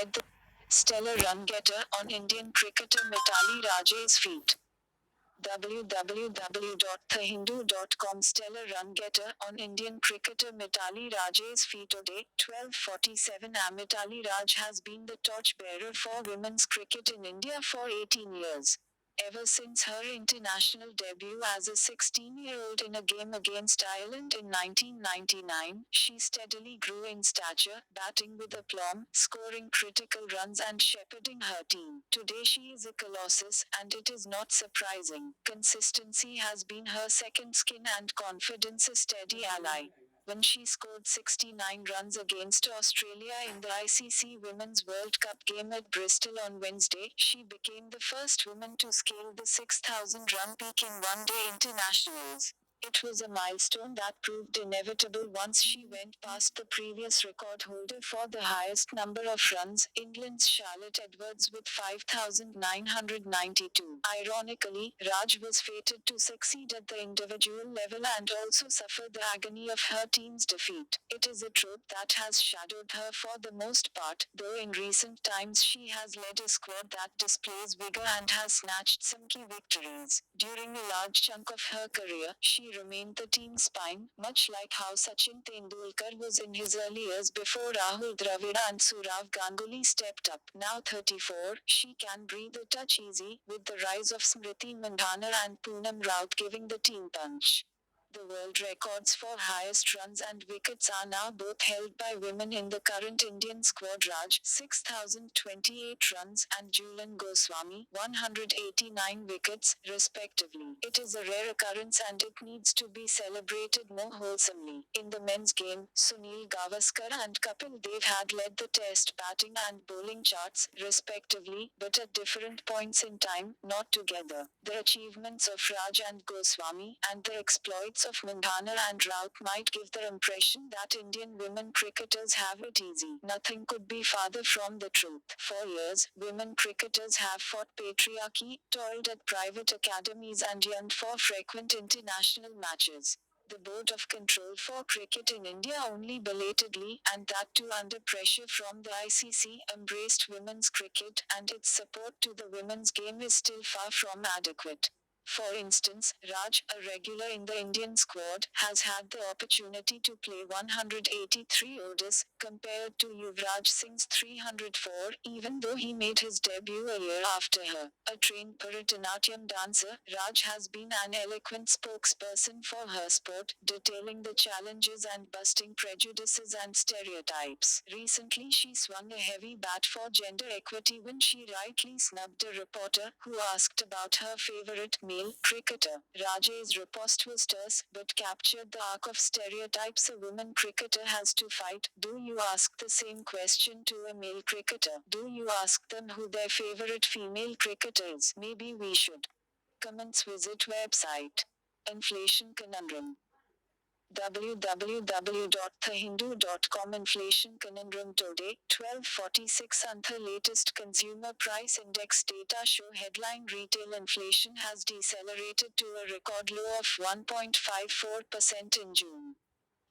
led the stellar run-getter on Indian cricketer Mitali Raj's feet. www.thehindu.com Stellar run-getter on Indian cricketer Mitali Raj's feet today, 12:47 am. Mitali Raj has been the torchbearer for women's cricket in India for 18 years. Ever since her international debut as a 16-year-old in a game against Ireland in 1999, she steadily grew in stature, batting with aplomb, scoring critical runs and shepherding her team. Today she is a colossus, and it is not surprising. Consistency has been her second skin and confidence a steady ally. When she scored 69 runs against Australia in the ICC Women's World Cup game at Bristol on Wednesday, she became the first woman to scale the 6,000-run peak in one-day internationals. It was a milestone that proved inevitable once she went past the previous record holder for the highest number of runs, England's Charlotte Edwards with 5,992. Ironically, Raj was fated to succeed at the individual level and also suffer the agony of her team's defeat. It is a trope that has shadowed her for the most part, though in recent times she has led a squad that displays vigor and has snatched some key victories. During a large chunk of her career, she remained the team's spine, much like how Sachin Tendulkar was in his early years before Rahul Dravid and Sourav Ganguly stepped up. Now 34, she can breathe a touch easy, with the rise of Smriti Mandhana and Poonam Raut giving the team punch. The world records for highest runs and wickets are now both held by women in the current Indian squad. Raj, 6,028 runs, and Julan Goswami, 189 wickets, respectively. It is a rare occurrence and it needs to be celebrated more wholesomely. In the men's game, Sunil Gavaskar and Kapil Dev had led the test batting and bowling charts, respectively, but at different points in time, not together. The achievements of Raj and Goswami, and the exploits of Mandhana and Raut might give the impression that Indian women cricketers have it easy. Nothing could be farther from the truth. For years, women cricketers have fought patriarchy, toiled at private academies and yearned for frequent international matches. The Board of Control for Cricket in India only belatedly, and that too under pressure from the ICC, embraced women's cricket, and its support to the women's game is still far from adequate. For instance, Raj, a regular in the Indian squad, has had the opportunity to play 183 ODIs, compared to Yuvraj Singh's 304, even though he made his debut a year after her. A trained Bharatanatyam dancer, Raj has been an eloquent spokesperson for her sport, detailing the challenges and busting prejudices and stereotypes. Recently she swung a heavy bat for gender equity when she rightly snubbed a reporter who asked about her favorite male cricketer. Raj's riposte was terse, but captured the arc of stereotypes a woman cricketer has to fight. Do you ask the same question to a male cricketer? Do you ask them who their favorite female cricketer is? Maybe we should. Comments. Visit website. Inflation conundrum. www.thehindu.com Inflation conundrum today, 12:46 The latest consumer price index data show headline retail inflation has decelerated to a record low of 1.54% in June.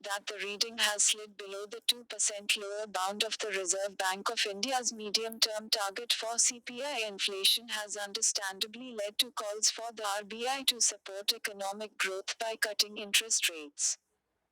That the reading has slid below the 2% lower bound of the Reserve Bank of India's medium-term target for CPI inflation has understandably led to calls for the RBI to support economic growth by cutting interest rates.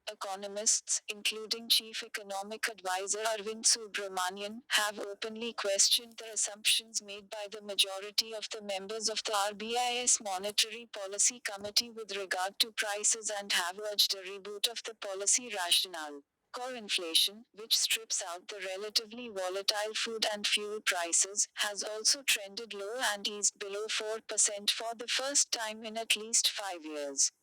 Economists, including Chief Economic Advisor Arvind Subramanian, have openly questioned the assumptions made by the majority of the members of the RBI's Monetary Policy Committee with regard to prices and have urged a reboot of the policy rationale. Core inflation, which strips out the relatively volatile food and fuel prices, has also trended low and eased below 4% for the first time in at least 5 years.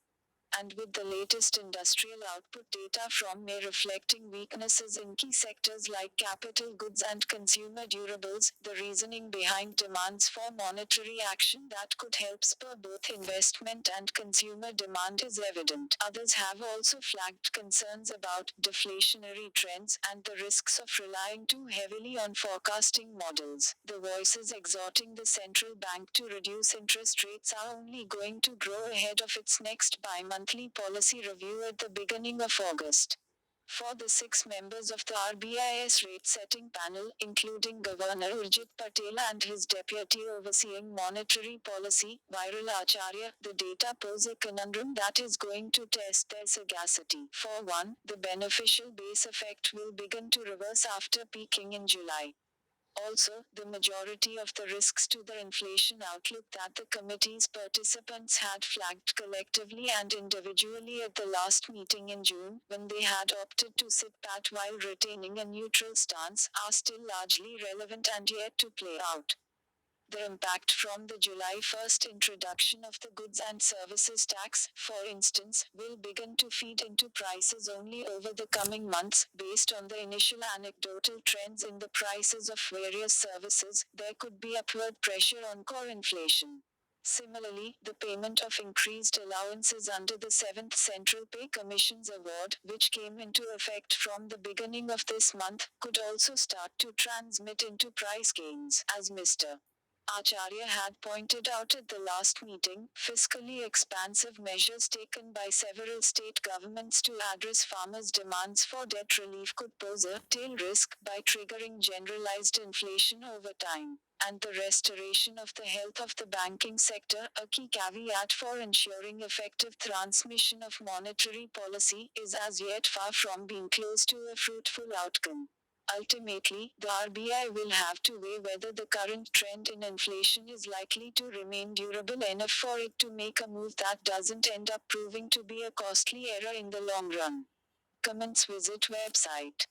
And with the latest industrial output data from May reflecting weaknesses in key sectors like capital goods and consumer durables, the reasoning behind demands for monetary action that could help spur both investment and consumer demand is evident. Others have also flagged concerns about deflationary trends and the risks of relying too heavily on forecasting models. The voices exhorting the central bank to reduce interest rates are only going to grow ahead of its next bi-monthly policy review at the beginning of August. For the 6 members of the RBI's rate-setting panel, including Governor Urjit Patel and his deputy overseeing monetary policy, Viral Acharya, the data pose a conundrum that is going to test their sagacity. For one, the beneficial base effect will begin to reverse after peaking in July. Also, the majority of the risks to the inflation outlook that the committee's participants had flagged collectively and individually at the last meeting in June, when they had opted to sit pat while retaining a neutral stance, are still largely relevant and yet to play out. The impact from the July 1st introduction of the goods and services tax, for instance, will begin to feed into prices only over the coming months. Based on the initial anecdotal trends in the prices of various services, there could be upward pressure on core inflation. Similarly, the payment of increased allowances under the 7th Central Pay Commission's award, which came into effect from the beginning of this month, could also start to transmit into price gains. As Mr. Acharya had pointed out at the last meeting, fiscally expansive measures taken by several state governments to address farmers' demands for debt relief could pose a tail risk by triggering generalized inflation over time. And the restoration of the health of the banking sector, a key caveat for ensuring effective transmission of monetary policy, is as yet far from being close to a fruitful outcome. Ultimately, the RBI will have to weigh whether the current trend in inflation is likely to remain durable enough for it to make a move that doesn't end up proving to be a costly error in the long run. Comments visit website.